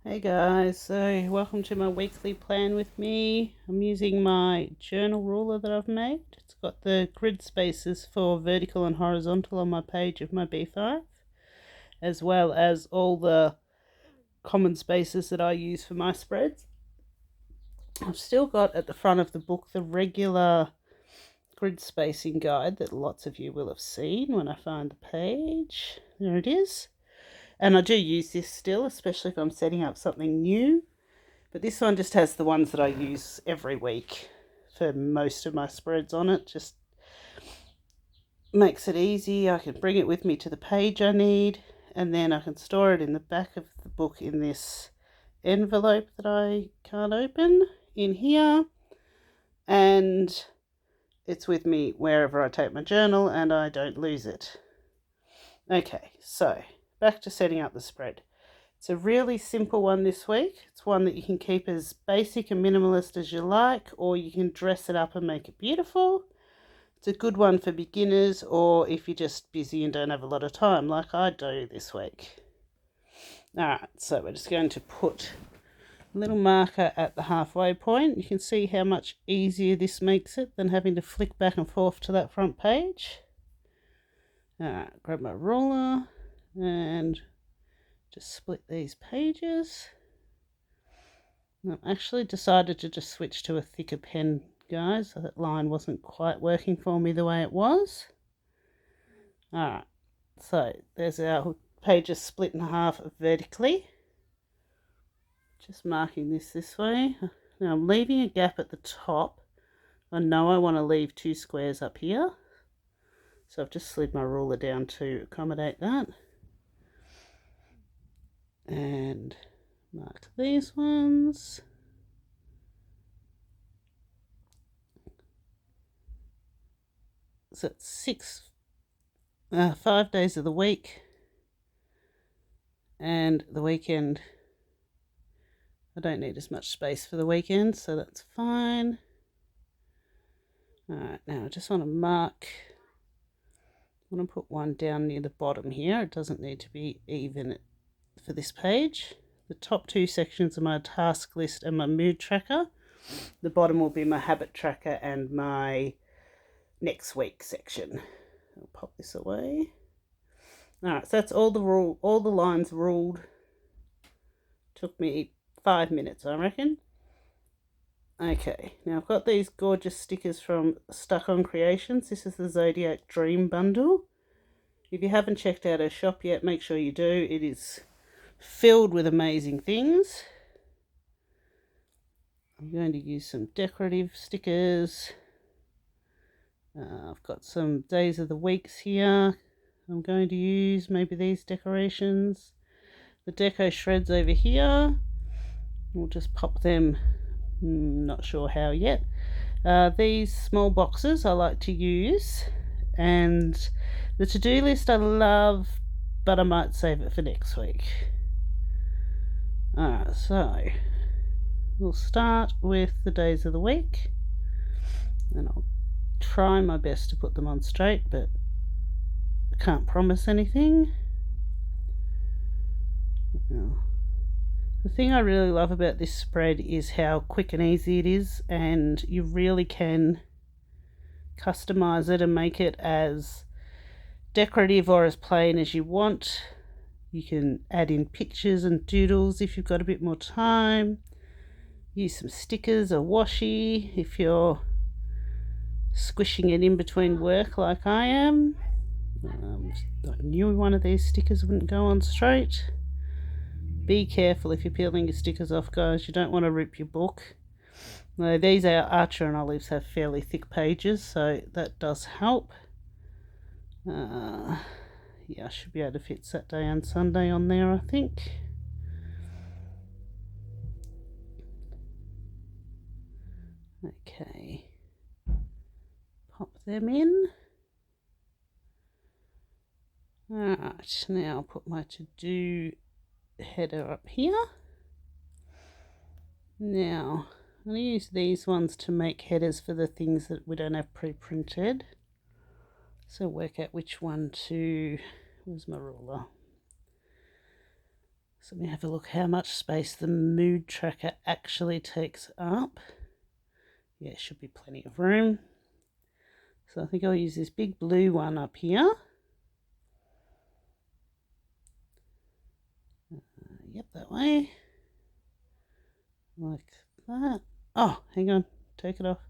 Hey guys, so welcome to my weekly plan with me. I'm using my journal ruler that I've made. It's got the grid spaces for vertical and horizontal on my page of my B5, as well as all the common spaces that I use for my spreads. I've still got at the front of the book the regular grid spacing guide that lots of you will have seen when I find the page. There it is. And I do use this still, especially if I'm setting up something new. But this one just has the ones that I use every week for most of my spreads on it. Just makes it easy. I can bring it with me to the page I need, and then I can store it in the back of the book in this envelope that I can't open in here. And it's with me wherever I take my journal and I don't lose it. Okay, so back to setting up the spread. It's a really simple one this week. It's one that you can keep as basic and minimalist as you like, or you can dress it up and make it beautiful. It's a good one for beginners, or if you're just busy and don't have a lot of time, like I do this week. Alright, so we're just going to put a little marker at the halfway point. You can see how much easier this makes it than having to flick back and forth to that front page. Alright, grab my ruler and just split these pages. I've actually decided to just switch to a thicker pen, guys. That line wasn't quite working for me the way it was. Alright, so there's our pages split in half vertically. Just marking this way. Now I'm leaving a gap at the top. I know I want to leave 2 squares up here. So I've just slid my ruler down to accommodate that. And mark these ones. So it's 5 days of the week, and the weekend I don't need as much space for the weekend, so that's fine. Alright, now I just want to mark, I want to put one down near the bottom here. It doesn't need to be even for this page. The top 2 sections are my task list and my mood tracker. The bottom will be my habit tracker and my next week section. I'll pop this away. Alright, so that's all the lines ruled. Took me 5 minutes, I reckon. Okay, now I've got these gorgeous stickers from Stuck On Creations. This is the Zodiac Dream Bundle. If you haven't checked out her shop yet, make sure you do. It is filled with amazing things. I'm going to use some decorative stickers. I've got some days of the weeks here. I'm going to use maybe these decorations. The deco shreds over here. We'll just pop them, not sure how yet. These small boxes I like to use. And the to-do list I love, but I might save it for next week. Alright, so we'll start with the days of the week. And I'll try my best to put them on straight, but I can't promise anything. Now, the thing I really love about this spread is how quick and easy it is, and you really can customize it and make it as decorative or as plain as you want. You can add in pictures and doodles if you've got a bit more time. Use some stickers or washi if you're squishing it in between work like I am. I knew one of these stickers wouldn't go on straight. Be careful if you're peeling your stickers off, guys. You don't want to rip your book. Now, these Archer and Olives have fairly thick pages, so that does help. Yeah, I should be able to fit Saturday and Sunday on there, I think. Okay. Pop them in. Alright, now I'll put my to-do header up here. Now, I'm going to use these ones to make headers for the things that we don't have pre-printed. So work out which one to, where's my ruler? So let me have a look how much space the mood tracker actually takes up. Yeah, should be plenty of room. So I think I'll use this big blue one up here. Yep, that way. Like that. Oh, hang on. Take it off.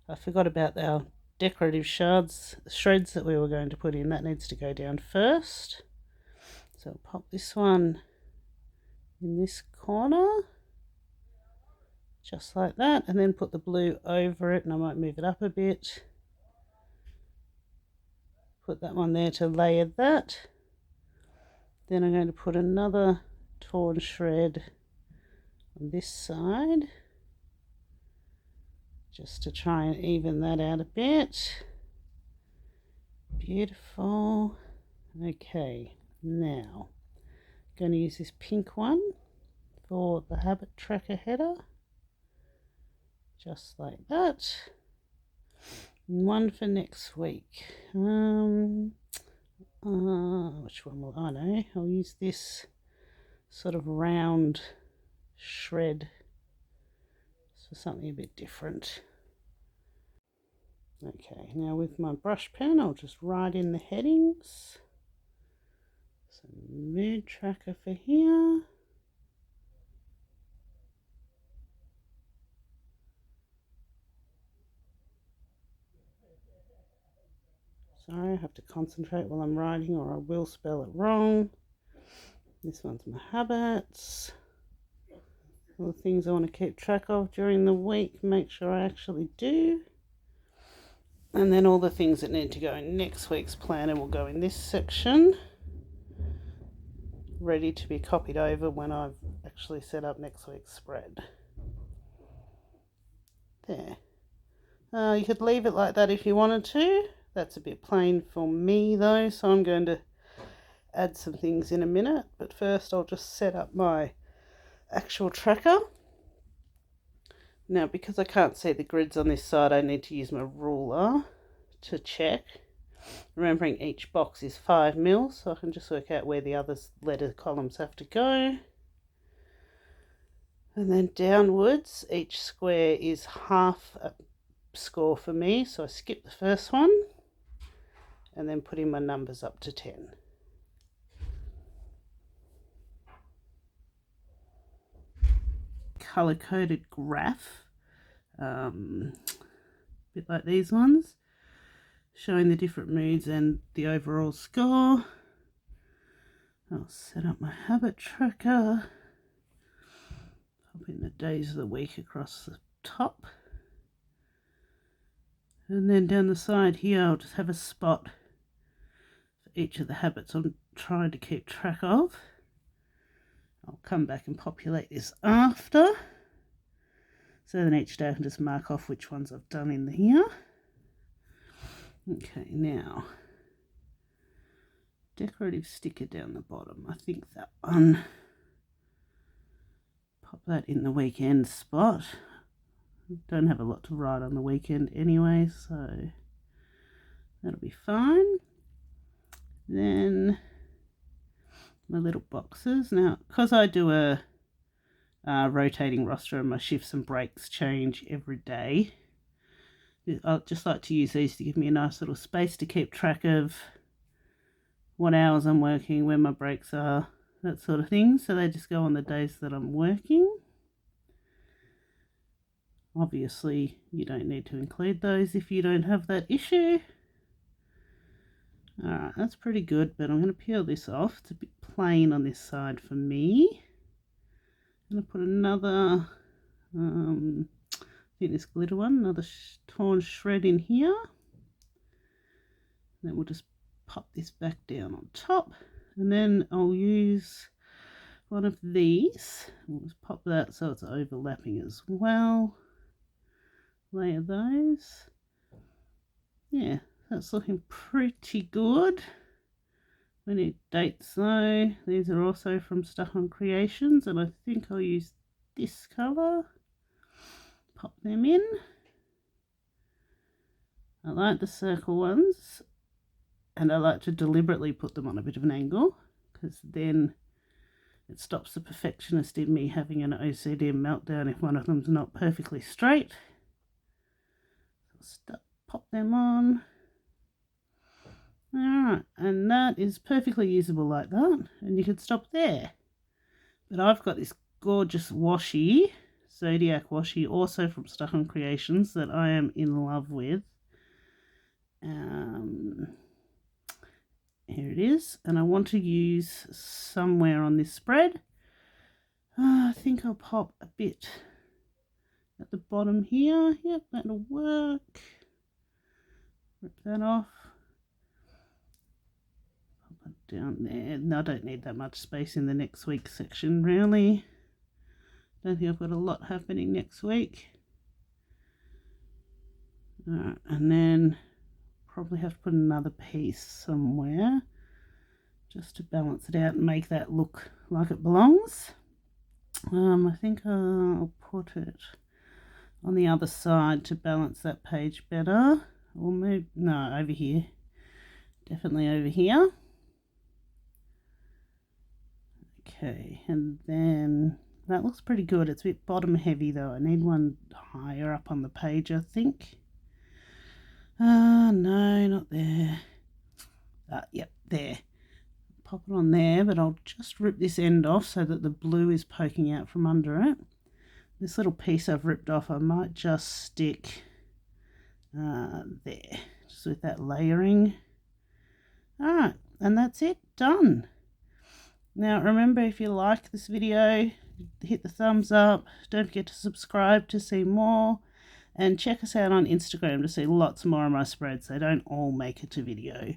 I forgot about our decorative shreds that we were going to put in. That needs to go down first. So I'll pop this one in this corner. Just like that. And then put the blue over it. And I might move it up a bit. Put that one there to layer that. Then I'm going to put another torn shred on this side, just to try and even that out a bit. Beautiful. Okay, now I'm going to use this pink one for the habit tracker header, just like that. And one for next week. Which one will I know? I'll use this sort of round shred for something a bit different. Okay, now with my brush pen I'll just write in the headings. So mood tracker for here. Sorry, I have to concentrate while I'm writing or I will spell it wrong. This one's my habits. All the things I want to keep track of during the week, make sure I actually do. And then all the things that need to go in next week's planner will go in this section, ready to be copied over when I've actually set up next week's spread. There. You could leave it like that if you wanted to. That's a bit plain for me though, so I'm going to add some things in a minute. But first I'll just set up my actual tracker. Now because I can't see the grids on this side, I need to use my ruler to check. Remembering each box is 5 mil, so I can just work out where the other letter columns have to go. And then downwards, each square is half a score for me, so I skip the first one and then put in my numbers up to 10. Color-coded graph, a bit like these ones, showing the different moods and the overall score. I'll set up my habit tracker, pop in the days of the week across the top, and then down the side here I'll just have a spot for each of the habits I'm trying to keep track of. I'll come back and populate this after, so then each day I can just mark off which ones I've done in here. Okay, now decorative sticker down the bottom. I think that one. Pop that in the weekend spot. Don't have a lot to write on the weekend anyway, so that'll be fine. Then my little boxes. Now, because I do a rotating roster and my shifts and breaks change every day, I'd just like to use these to give me a nice little space to keep track of what hours I'm working, when my breaks are, that sort of thing. So they just go on the days that I'm working. Obviously, you don't need to include those if you don't have that issue. Alright, that's pretty good, but I'm going to peel this off. It's a bit plain on this side for me. I'm going to put another, I think this glitter one, another torn shred in here. Then we'll just pop this back down on top. And then I'll use one of these. We'll just pop that so it's overlapping as well. Layer those. Yeah, that's looking pretty good. We need dates though. These are also from Stuck on Creations, and I think I'll use this colour. Pop them in. I like the circle ones, and I like to deliberately put them on a bit of an angle, because then It stops the perfectionist in me having an OCD meltdown if one of them's not perfectly straight. Pop them on. Alright, and that is perfectly usable like that, and you could stop there. But I've got this gorgeous washi, Zodiac washi, also from Stuck On Creations, that I am in love with. Here it is, and I want to use somewhere on this spread. I think I'll pop a bit at the bottom here. Yep, that'll work. Rip that off. Pop it down there. No, I don't need that much space in the next week section, really. Don't think I've got a lot happening next week. Alright, and then probably have to put another piece somewhere just to balance it out and make that look like it belongs. I think I'll put it on the other side to balance that page better. Or maybe, no, over here. Definitely over here. Okay, and then that looks pretty good. It's a bit bottom heavy though. I need one higher up on the page, I think. No, not there. Yep, there. Pop it on there, but I'll just rip this end off so that the blue is poking out from under it. This little piece I've ripped off, I might just stick there, just with that layering. Alright, and that's it, done. Now remember, if you like this video, hit the thumbs up. Don't forget to subscribe to see more. And check us out on Instagram to see lots more of my spreads. They don't all make it to video.